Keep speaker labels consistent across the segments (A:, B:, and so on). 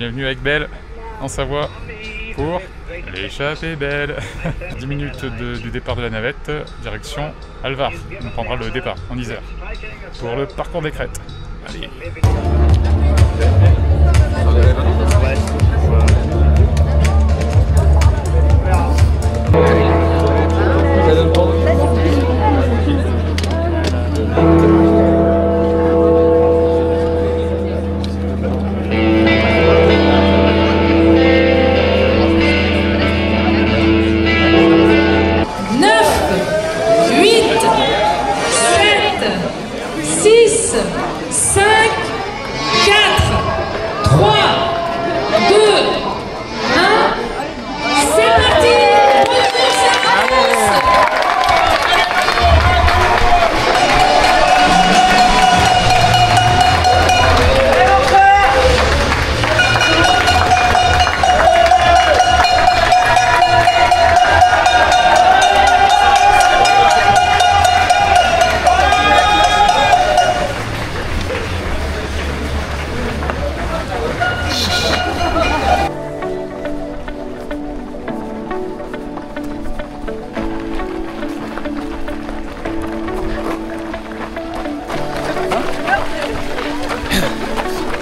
A: est venu avec Belle en Savoie pour l'échappée belle. 10 minutes du départ de la navette, direction Alvar. On prendra le départ en Isère pour le parcours des crêtes. Allez.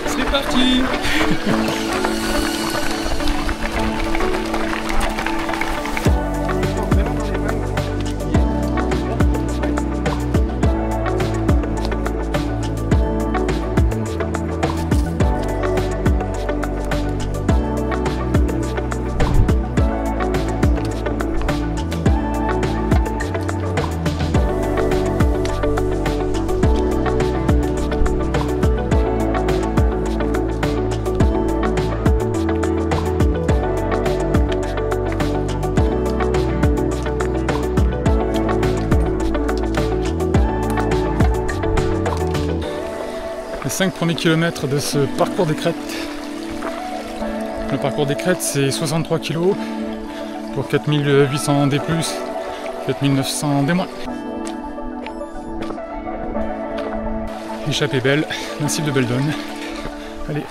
A: C'est parti. Les 5 premiers kilomètres de ce parcours des crêtes. Le parcours des crêtes, c'est 63 kg pour 4800 D+, 4900 D-. Échappée belle, massif de Beldonne. Allez,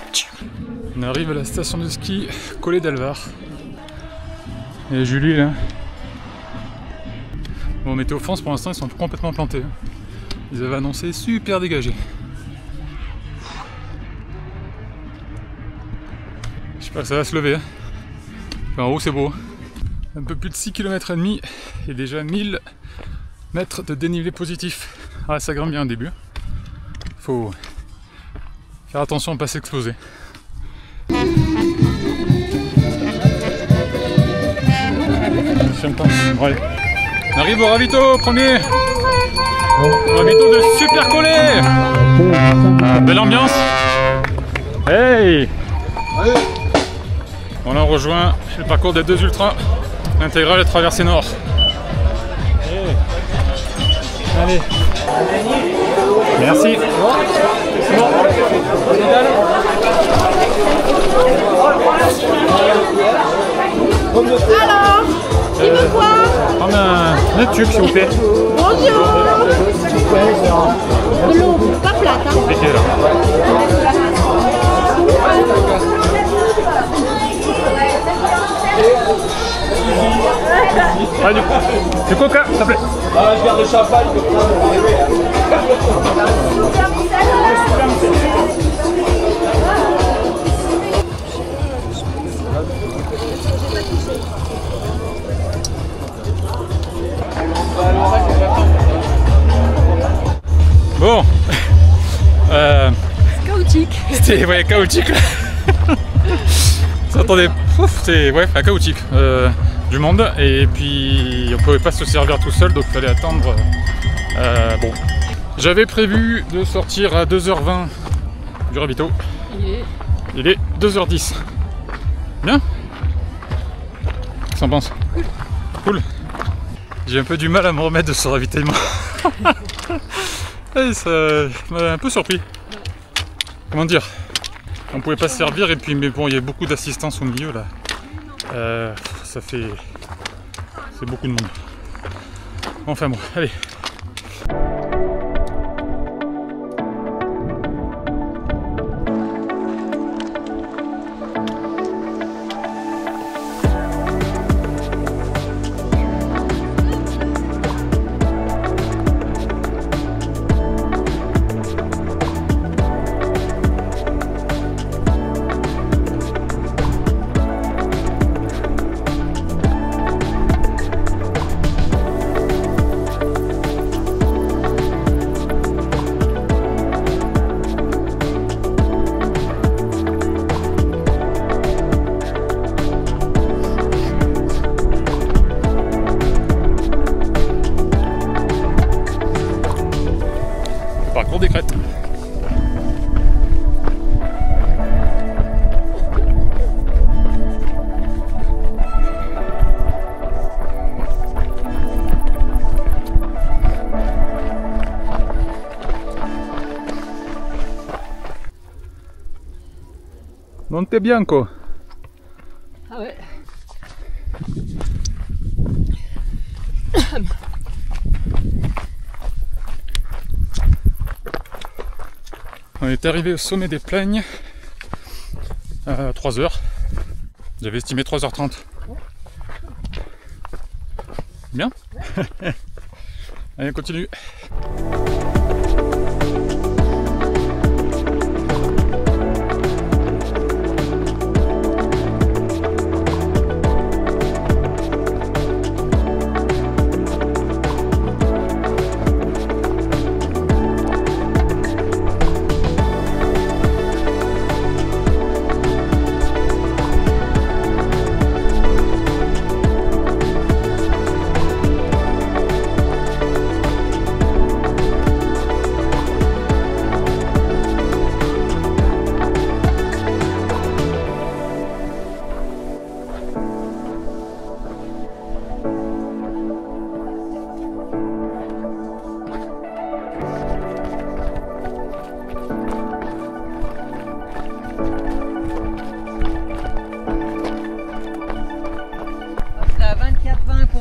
A: on arrive à la station de ski Collet d'Alvar. Et Julie là. Bon, Météo France pour l'instant ils sont complètement plantés. Ils avaient annoncé super dégagé. J'espère que ça va se lever. Enfin, en haut c'est beau. Un peu plus de 6 km et demi et déjà 1000 mètres de dénivelé positif. Ah, ça grimpe bien au début. Faut faire attention à ne pas s'exploser. Ouais. On arrive au ravito, premier. Ravito de Super Collet. Ah, belle ambiance. Hey. On a rejoint le parcours des 2 ultras, l'intégrale et traversée nord. Allez. Merci. C'est bon.
B: Alors, qui veut quoi?
A: Prends un tube s'il vous plaît.
B: Bonjour. De l'eau, pas plate. Hein.
A: Compliqué là. Ah, du coca, s'il te plaît.
C: Ah, je garde le champagne.
A: Bon.
B: Chaotique.
A: C'était ouais, chaotique. Ça attendait. C'est ouais, chaotique. Du monde et puis on pouvait pas se servir tout seul donc il fallait attendre. Bon, j'avais prévu de sortir à 2h20 du ravito. Il est 2h10. Bien. Qu'est-ce qu'on pense? Cool. J'ai un peu du mal à me remettre de ce ravitaillement. Et ça m'a un peu surpris. Comment dire? On pouvait pas se servir et puis mais bon il y a beaucoup d'assistance au milieu là. Ça fait... c'est beaucoup de monde. Enfin bon, allez. Monte Bianco.
B: Ah ouais.
A: On est arrivé au sommet des Plaignes à 3h. J'avais estimé 3h30. Bien. Allez, on continue.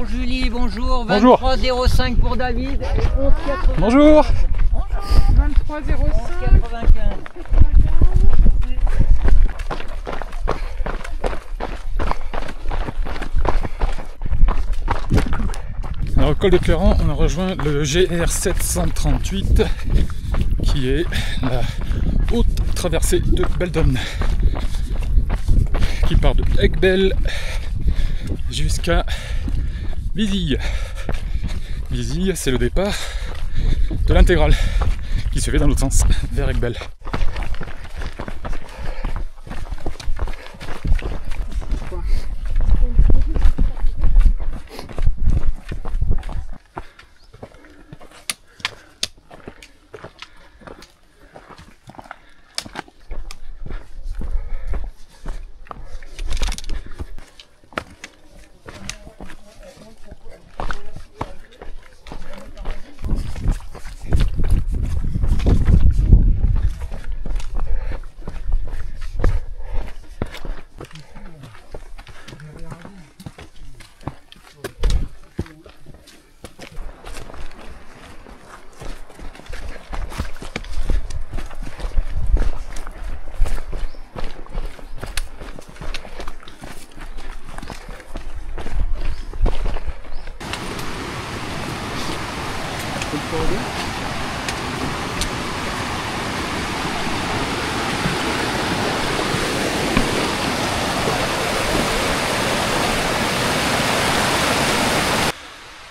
C: Julie, bonjour.
A: Bonjour.
C: 23,05 pour David. Et 11,95.
A: Bonjour.
B: 23,05.
A: Alors au col de Cléran, on a rejoint le GR 738 qui est la haute traversée de Beldon qui part de Aiguebelle jusqu'à Vizille. Vizille, c'est le départ de l'intégrale qui se fait dans l'autre sens, vers Aiguebelle.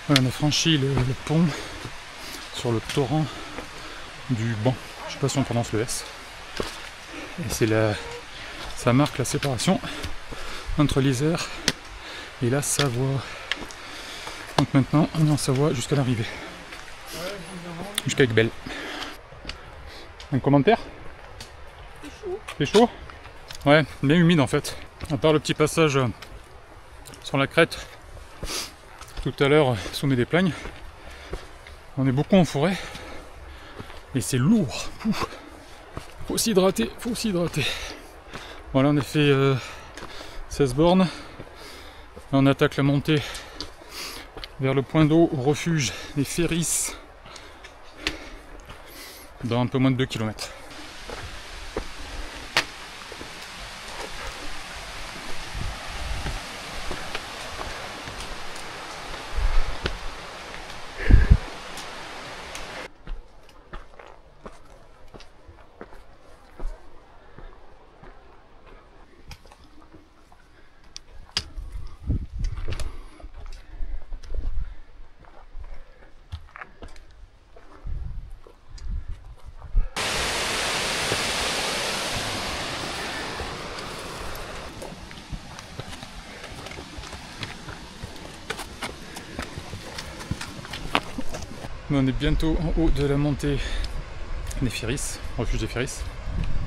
A: Ouais, on a franchi le pont sur le torrent du Ban. Je sais pas si on prononce le S. Et c'est ça marque la séparation entre l'Isère et la Savoie. Donc maintenant on est en Savoie jusqu'à l'arrivée. Jusqu'à Aiguebelle. Un commentaire?
B: C'est chaud.
A: C'est chaud? Ouais, bien humide en fait. À part le petit passage sur la crête tout à l'heure, sommet des Plaignes, on est beaucoup en forêt et c'est lourd. Faut s'hydrater, faut s'hydrater. Voilà, on a fait 16 bornes. On attaque la montée vers le point d'eau au refuge des Ferris dans un peu moins de 2 km. On est bientôt en haut de la montée des Ferris, refuge des Ferris.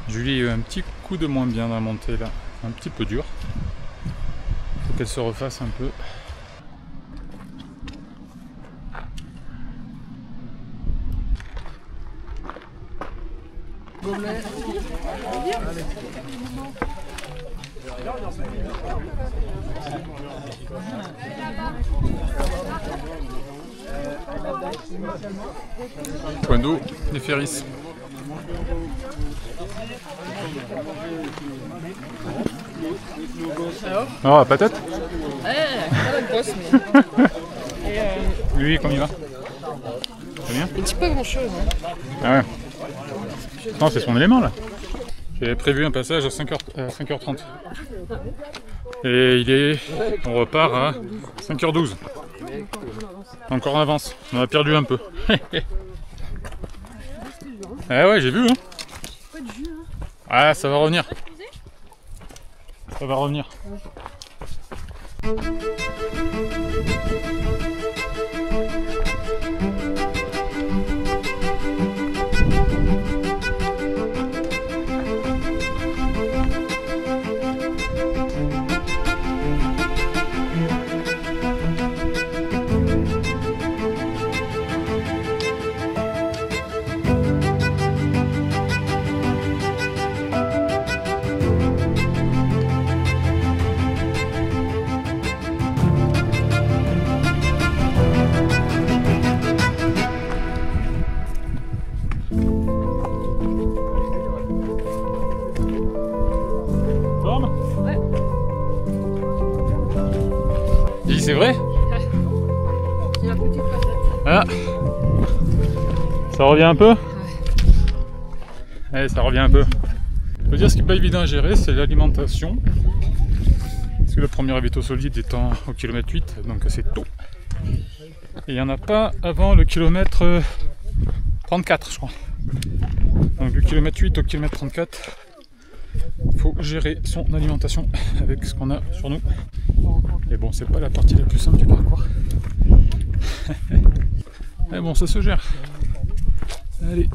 A: Julie a eu un petit coup de moins bien dans la montée là, un petit peu dur. Il faut qu'elle se refasse un peu. Point d'eau des Ferris. Ah, patate.
D: Ouais, pas la grosse, mais.
A: Lui, comment il va? Très bien.
D: Il dit pas grand chose. Hein.
A: Ah ouais. Non, c'est son élément là. J'avais prévu un passage à 5h30. Et on repart à 5h12. Encore en avance. On a perdu un peu. Ah ouais, j'ai vu. Hein. Ah, ça va revenir. Ça va revenir. C'est vrai? Ah. Ça revient un peu? Ouais, ça revient un peu. Je veux dire, ce qui n'est pas évident à gérer, c'est l'alimentation. Parce que le premier ravito solide étant au kilomètre 8, donc c'est tôt. Et il n'y en a pas avant le kilomètre 34, je crois. Donc du kilomètre 8 au kilomètre 34, il faut gérer son alimentation avec ce qu'on a sur nous. Et bon, c'est pas la partie la plus simple du parcours. Mais bon, ça se gère. Allez.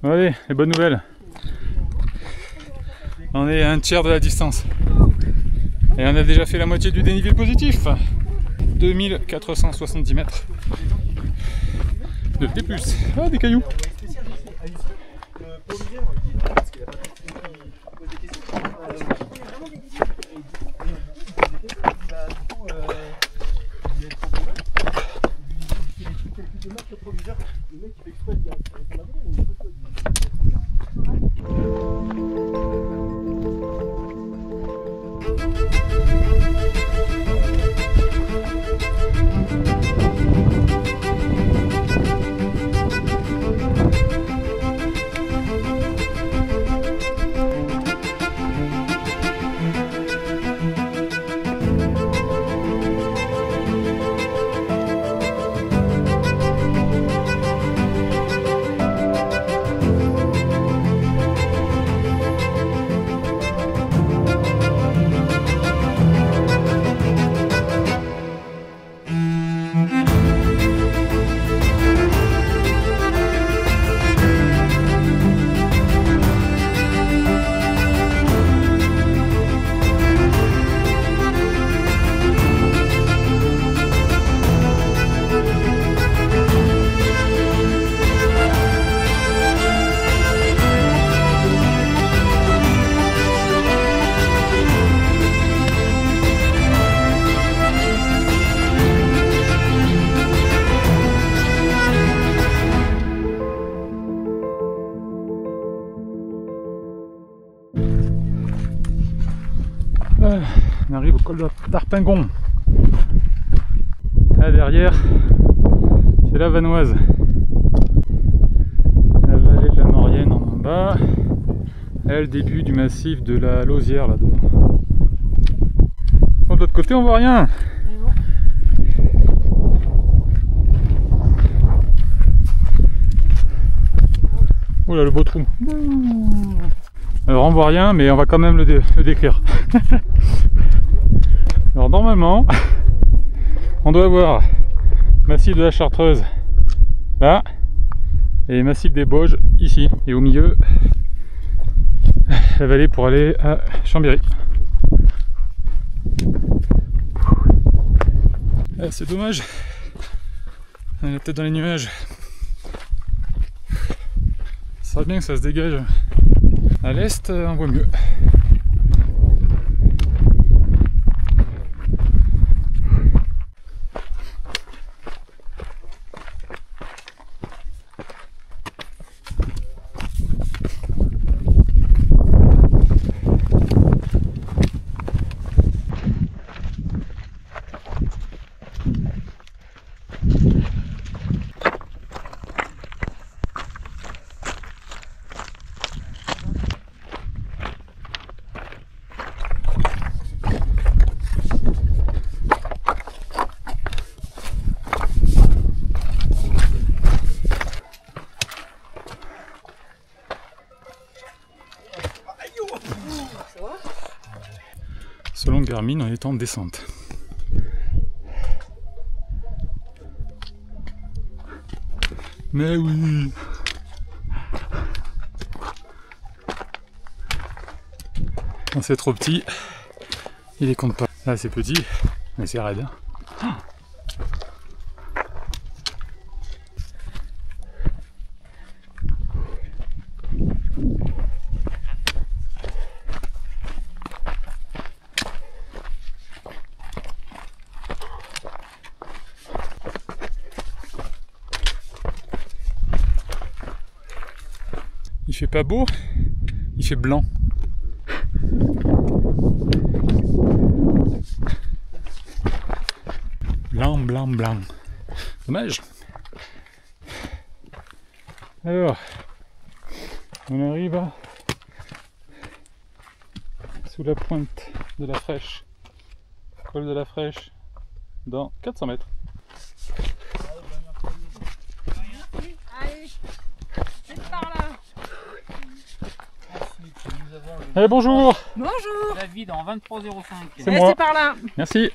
A: Allez, les bonnes nouvelles. On est à un tiers de la distance. Et on a déjà fait la moitié du dénivelé positif. 2470 mètres de D+. Ah, des cailloux. On arrive au col de Tarpingon. Là derrière, c'est la Vanoise. La vallée de la Maurienne en bas. Là, le début du massif de la Lausière là-dedans. Bon, de l'autre côté, on voit rien. Oh là, le beau trou. Alors on voit rien, mais on va quand même le décrire. Alors normalement, on doit avoir massif de la Chartreuse là, et massif des Bauges ici, et au milieu, la vallée pour aller à Chambéry. Ah, c'est dommage, on est la tête dans les nuages. serait bien que ça se dégage à l'est, on voit mieux. Selon Garmin, on est en descente. Mais oui! Quand c'est trop petit, il les compte pas. Là c'est petit, mais c'est raide. Il fait pas beau, il fait blanc. Blanc, blanc, blanc. Dommage. Alors, on arrive sous la pointe de la Fraîche, col de la Fraîche, dans 400 mètres.
D: Allez, c'est par là.
A: Allez, bonjour!
D: Bonjour.
C: La vide en 23,05.
A: C'est moi.
D: C'est par là.
A: Merci.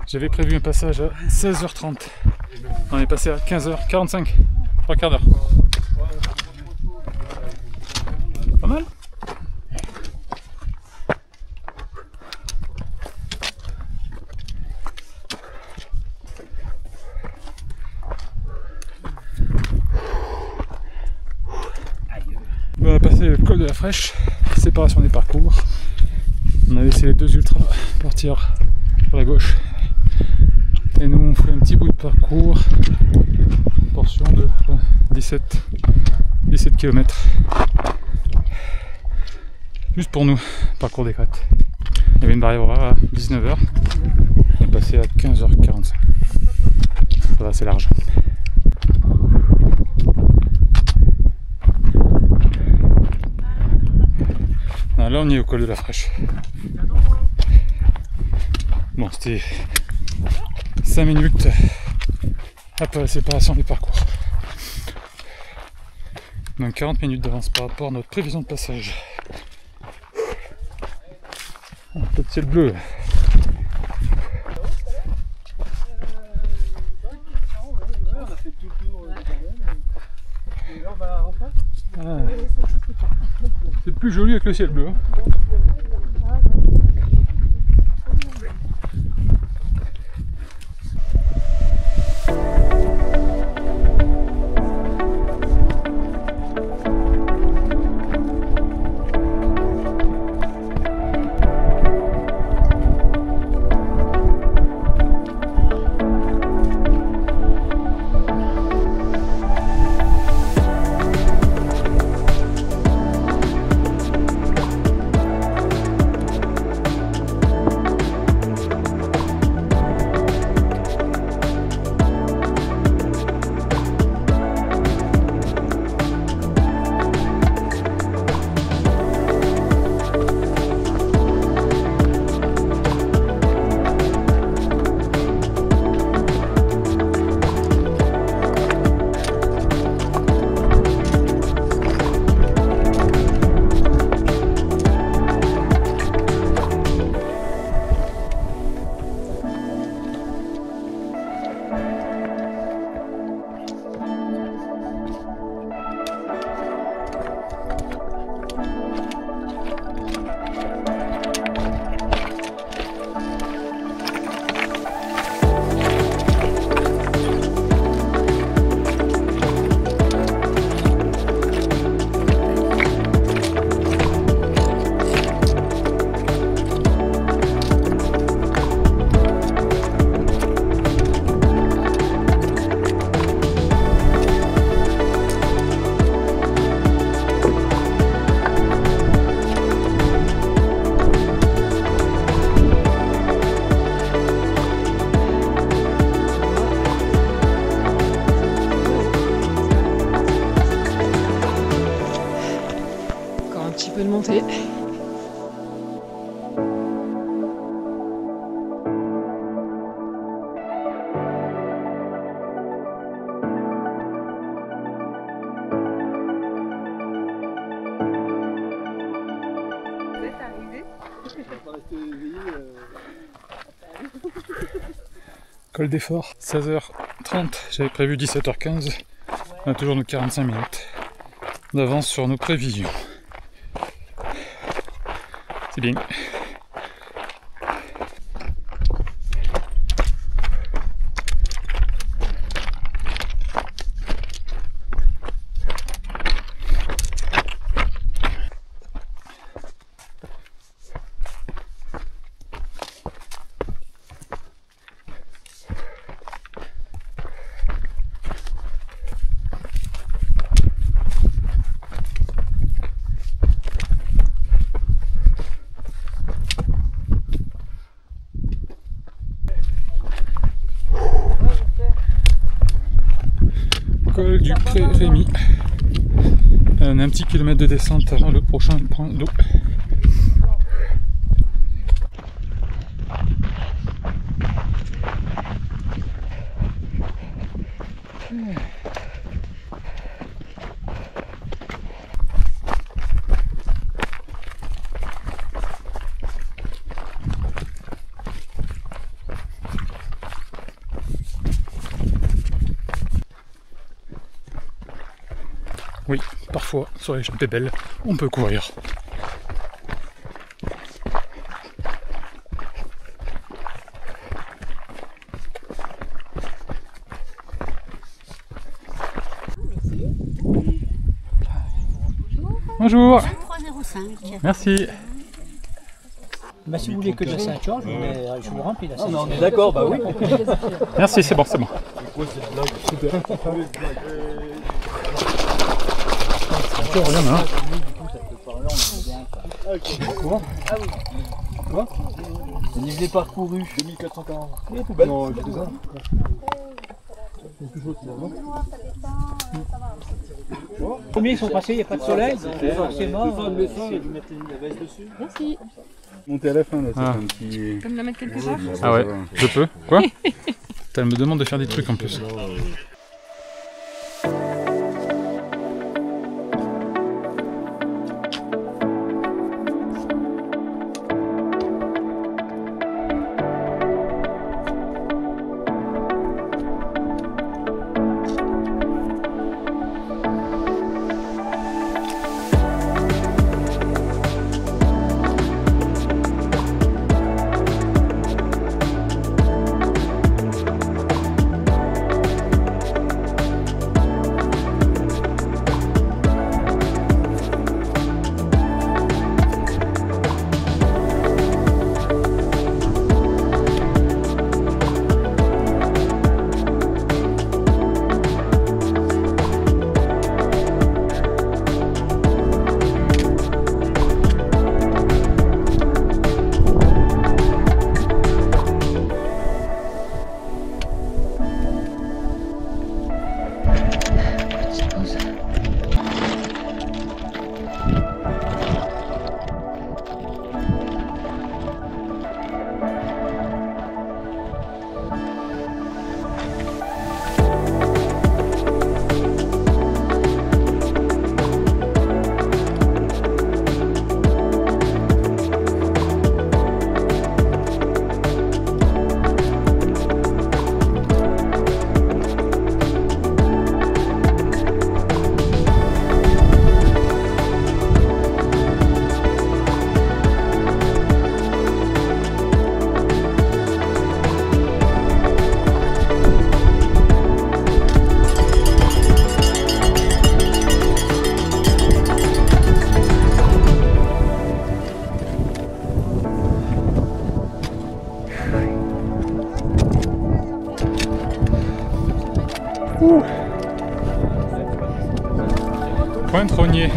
A: J'avais prévu un passage à 16h30. On est passé à 15h45. 3 quarts d'heure. Pas mal. On va passer le col de la Fraîche, séparation des parcours. On a laissé les deux ultras partir sur la gauche. Et nous on fait un petit bout de parcours, portion de 17 km. Juste pour nous, parcours des crêtes. Il y avait une barrière horaire à 19h, on est passé à 15h45. Ça va, c'est large. Ah, là on est au col de la Fraîche. Bon, c'était 5 minutes après la séparation des parcours. Donc 40 minutes d'avance par rapport à notre prévision de passage. Un peu de ciel bleu. Ah. C'est plus joli avec le ciel bleu. Col d'effort, 16h30, j'avais prévu 17h15. On a toujours nos 45 minutes d'avance sur nos prévisions. C'est bien. Col du Pré-Rémy. On a un petit kilomètre de descente avant le prochain point d'eau. Oui, parfois, sur les champés belles, on peut courir. Bonjour.
E: 3,05.
A: Merci.
B: Bah, si vous voulez que de la ceinture, je vous remplis la ceinture.
C: On est d'accord, bah oui.
A: Merci, c'est bon, c'est bon.
C: Le dénivelé parcouru.
B: 2440.
C: Les poubelles.
B: Non, j'ai deux ans. Combien ils sont passés, il n'y a pas de soleil, donc forcément.
D: Merci.
F: Monter à la fin là, c'est
A: Ah.
F: un petit.
D: Tu peux me la mettre quelque part?
A: Ah ouais, je peux. Quoi? Elle me demande de faire des trucs en plus. Pointe-Rognier.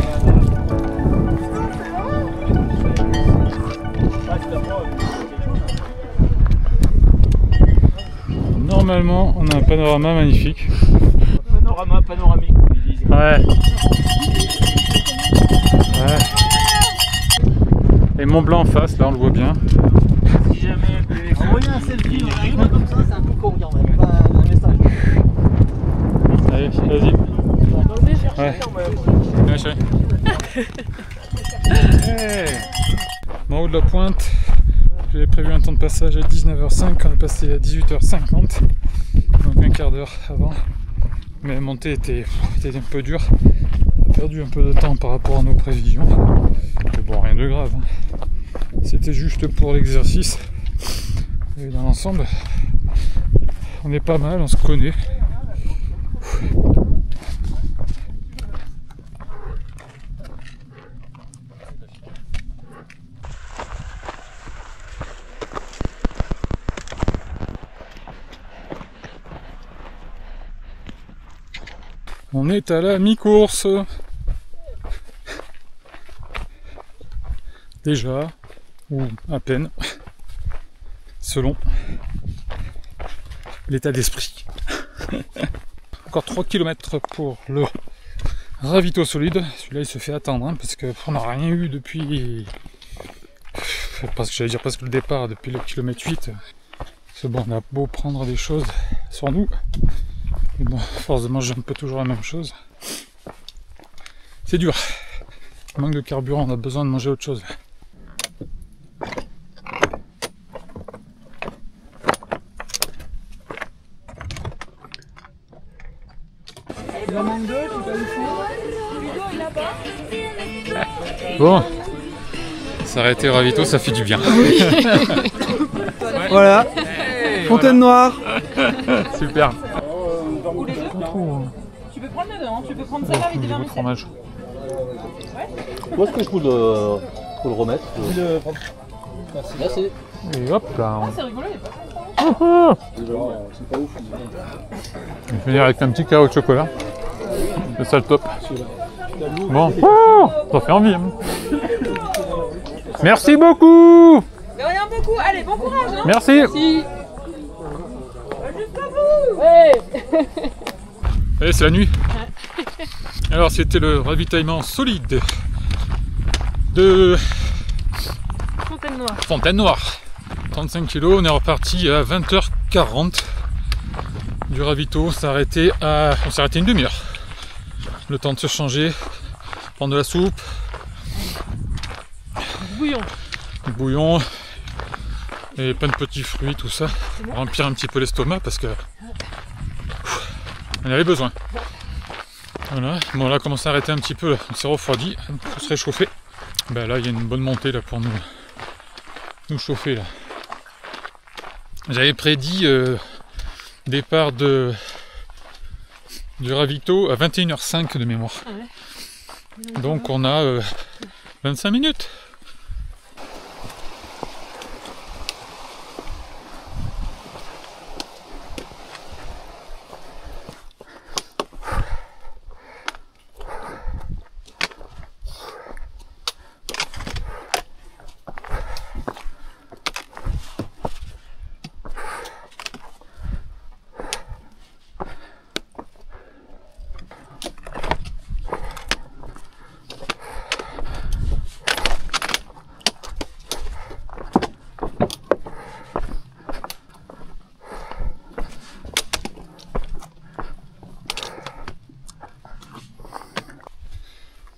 A: Normalement, on a un panorama magnifique.
C: Panorama, panoramique, comme ils disent.
A: Ouais. Ouais. Et Mont Blanc en face, là on le voit bien.
C: Si jamais
B: Envoyer un selfie, on arrive comme ça, c'est un peu con, on va pas un message.
A: Allez, vas-y. Ouais. Viens, chérie. Hey. En haut de la pointe, J'avais prévu un temps de passage à 19h05, on est passé à 18h50, donc un quart d'heure avant. Mais la montée était un peu dure, on a perdu un peu de temps par rapport à nos prévisions. Mais bon, rien de grave, hein. C'était juste pour l'exercice. Et dans l'ensemble, on est pas mal, on se connaît. On est à la mi-course. Déjà, ou à peine, selon l'état d'esprit. Encore 3 km pour le ravito solide. Celui-là il se fait attendre, hein, parce qu'on n'a rien eu depuis, j'allais dire presque le départ, depuis le kilomètre 8. C'est bon, on a beau prendre des choses sur nous. Mais bon, force de manger un peu toujours la même chose. C'est dur. Manque de carburant, on a besoin de manger autre chose. Bon, s'arrêter au ravito, ça fait du bien.
E: Voilà, Fontaine Noire.
A: Super.
D: Tu peux prendre le dedans, tu peux prendre ça avec des
A: Beaucoup de fromage.
C: Où est-ce que je peux le remettre? Là, c'est...
A: Et hop là.
D: C'est rigolo, il est pas
C: C'est pas ouf.
A: Je vais venir avec un petit carreau de chocolat. C'est ça le top. Bon, oh, ça fait envie. Hein. Merci beaucoup.
D: De rien beaucoup, allez, bon courage hein.
A: Merci.
D: Merci. Jusqu'à vous. Ouais.
A: Allez, c'est la nuit. Alors, c'était le ravitaillement solide de
D: Fontaine Noire.
A: Fontaine Noire. 35 kg, on est reparti à 20h40 du ravito. On s'est arrêté une demi-heure. Le temps de se changer, prendre de la soupe, du bouillon et plein de petits fruits, tout ça, pour remplir un petit peu l'estomac parce que on avait besoin. Voilà, bon là, comme on s'est arrêté un petit peu, on s'est refroidi, on se réchauffer. Ben là, il y a une bonne montée là pour nous chauffer là. J'avais prédit départ du ravito à 21h05 de mémoire. Ah ouais. Donc on a 25 minutes.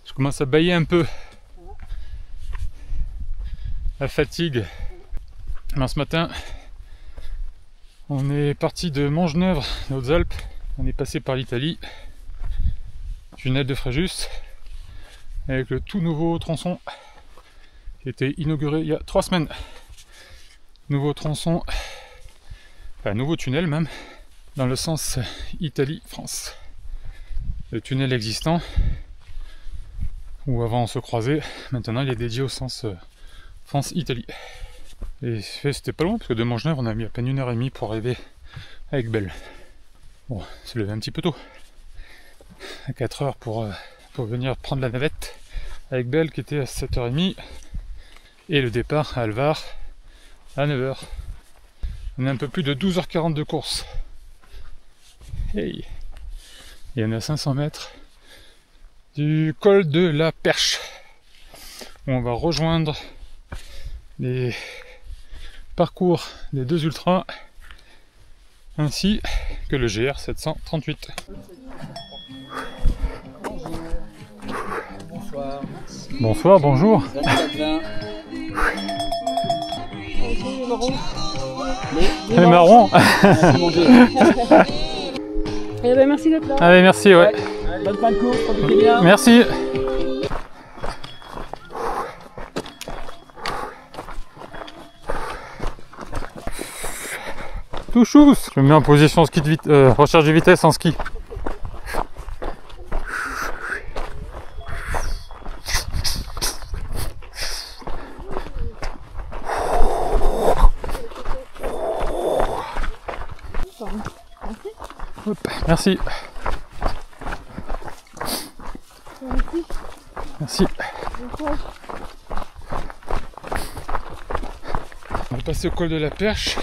A: Je commence à bâiller un peu. La fatigue. Alors ce matin, on est parti de Montgenèvre, aux Hautes-Alpes. On est passé par l'Italie, tunnel de Fréjus, avec le tout nouveau tronçon qui a été inauguré il y a 3 semaines. Nouveau tronçon, enfin nouveau tunnel même, dans le sens Italie-France. Le tunnel existant, où avant on se croisait, maintenant il est dédié au sens France-Italie. Et c'était pas loin, parce que de Montgenèvre on a mis à peine 1h30 pour arriver à Aiguebelle. Bon, c'est levé un petit peu tôt, à 4h pour venir prendre la navette à Aiguebelle qui était à 7h30, et le départ à Alvar à 9h. On a un peu plus de 12h40 de course. Hey. Il y en a 500 mètres du col de la Perche, où on va rejoindre les parcours des 2 ultras ainsi que le GR 738.
C: Bonsoir.
A: Bonsoir, bonjour. Les marrons.
D: Eh ben, merci d'être là.
A: Allez, merci, ouais.
B: Bonne fin de course, profitez bien.
A: Merci. Tout chousse. Je me mets en position ski de recherche de vitesse en ski. Hop, merci. Merci. On va passer au col de la Perche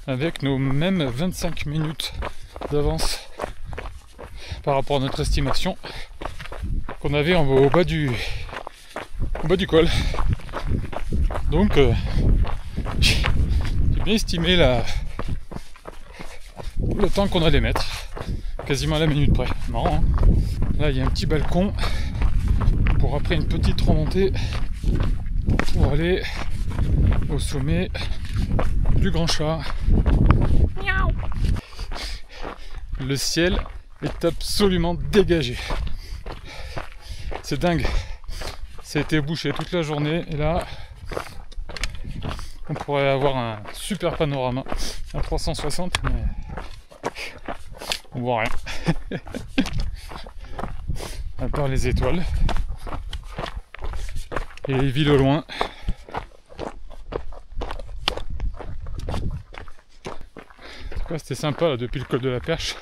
A: avec nos mêmes 25 minutes d'avance par rapport à notre estimation qu'on avait au bas du col. Donc j'ai bien estimé le temps qu'on allait mettre, quasiment à la minute près. Marrant, hein. Là il y a un petit balcon pour après une petite remontée pour aller au sommet du Grand Chat. Le ciel est absolument dégagé. C'est dingue. Ça a été bouché toute la journée et là on pourrait avoir un super panorama à 360 mais on voit rien. À part les étoiles et les villes au loin. En tout cas c'était sympa là, depuis le col de la Perche.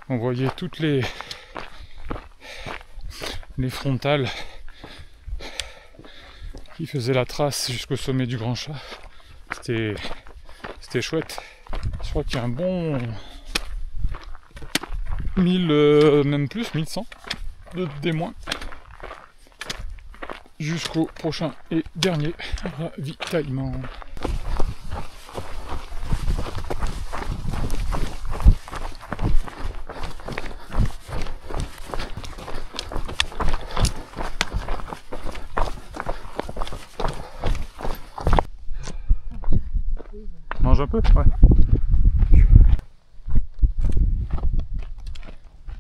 A: On voyait toutes les frontales qui faisaient la trace jusqu'au sommet du Grand Chat. C'était chouette. Je crois qu'il y a un bon 1000, même plus, 1100 des moins jusqu'au prochain et dernier ravitaillement. Mange un peu, ouais.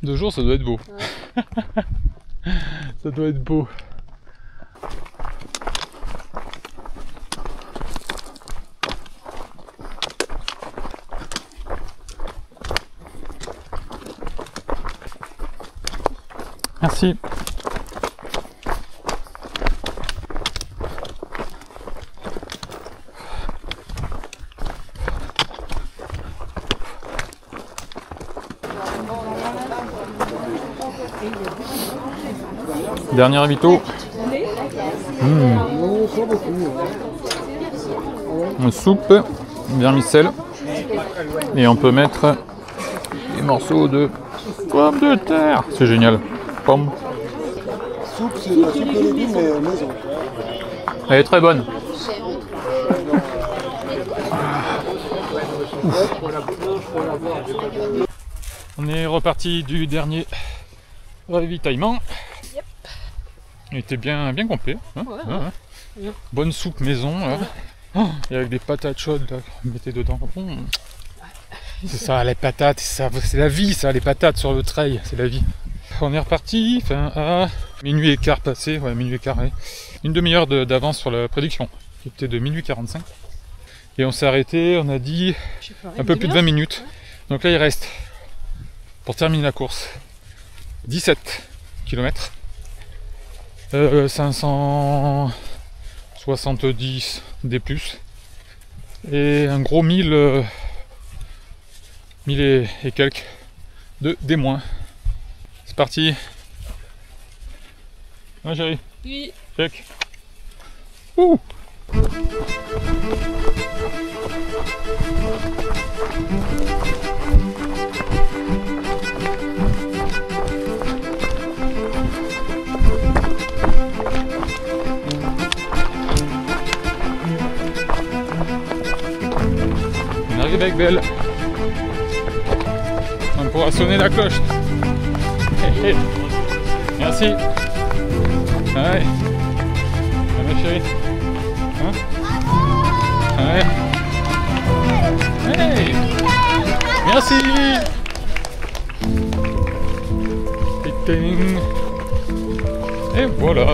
A: 2 jours, ça doit être beau. Ouais. Ça doit être beau. Merci. Dernier ravito. Une soupe, vermicelle. Et on peut mettre des morceaux de pommes de terre. C'est génial. Pommes.
E: Soupe, c'est la soupe de légumes maison.
A: Elle est très bonne. On est reparti du dernier ravitaillement.
D: Yep.
A: Il était bien complet. Hein,
D: Ouais.
A: Ouais. Bonne soupe maison. Là. Et avec des patates chaudes là, qu'on mettait dedans. C'est ça, les patates, c'est la vie, ça, les patates sur le trail, c'est la vie. On est reparti à minuit et quart passé, ouais, minuit et quart, ouais. Une demi-heure d'avance sur la prédiction, qui était de minuit 45. Et on s'est arrêté, on a dit un peu plus de 20 minutes. Donc là il reste, pour terminer la course, 17 km, 570 des plus, et un gros 1000 et quelques de des moins. C'est parti. Ouais chérie.
D: Oui.
A: Check. Ouh. On arrive avec Belle. On pourra sonner la cloche. Hé, hé. Merci. Ouais. Ah, ma chérie. Hein? Ouais. Hey. Merci. Ting. Et voilà.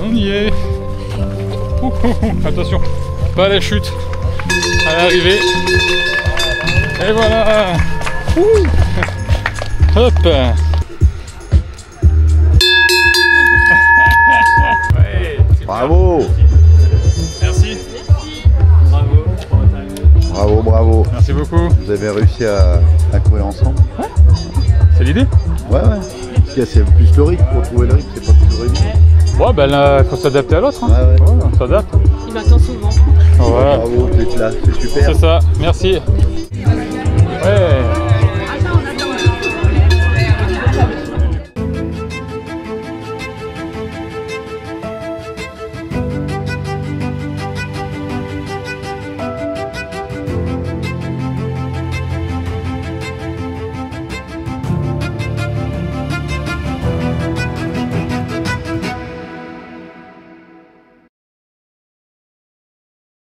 A: On y est. Attention, pas à la chute. À l'arrivée. Et voilà. Hop. Ouais,
F: Bravo.
A: merci.
F: Bravo, bravo.
A: Merci beaucoup.
F: Vous avez réussi à courir ensemble.
A: C'est l'idée?
F: Ouais, ouais. Parce que c'est plus le rythme. Pour trouver le rythme, c'est pas toujours évident.
A: Ouais, ben là, il faut s'adapter à l'autre. Hein.
F: Ouais, ouais.
A: On s'adapte.
D: Il m'attend souvent.
A: Ouais.
F: Bravo, vous êtes là. C'est super.
A: C'est ça, merci. Ouais.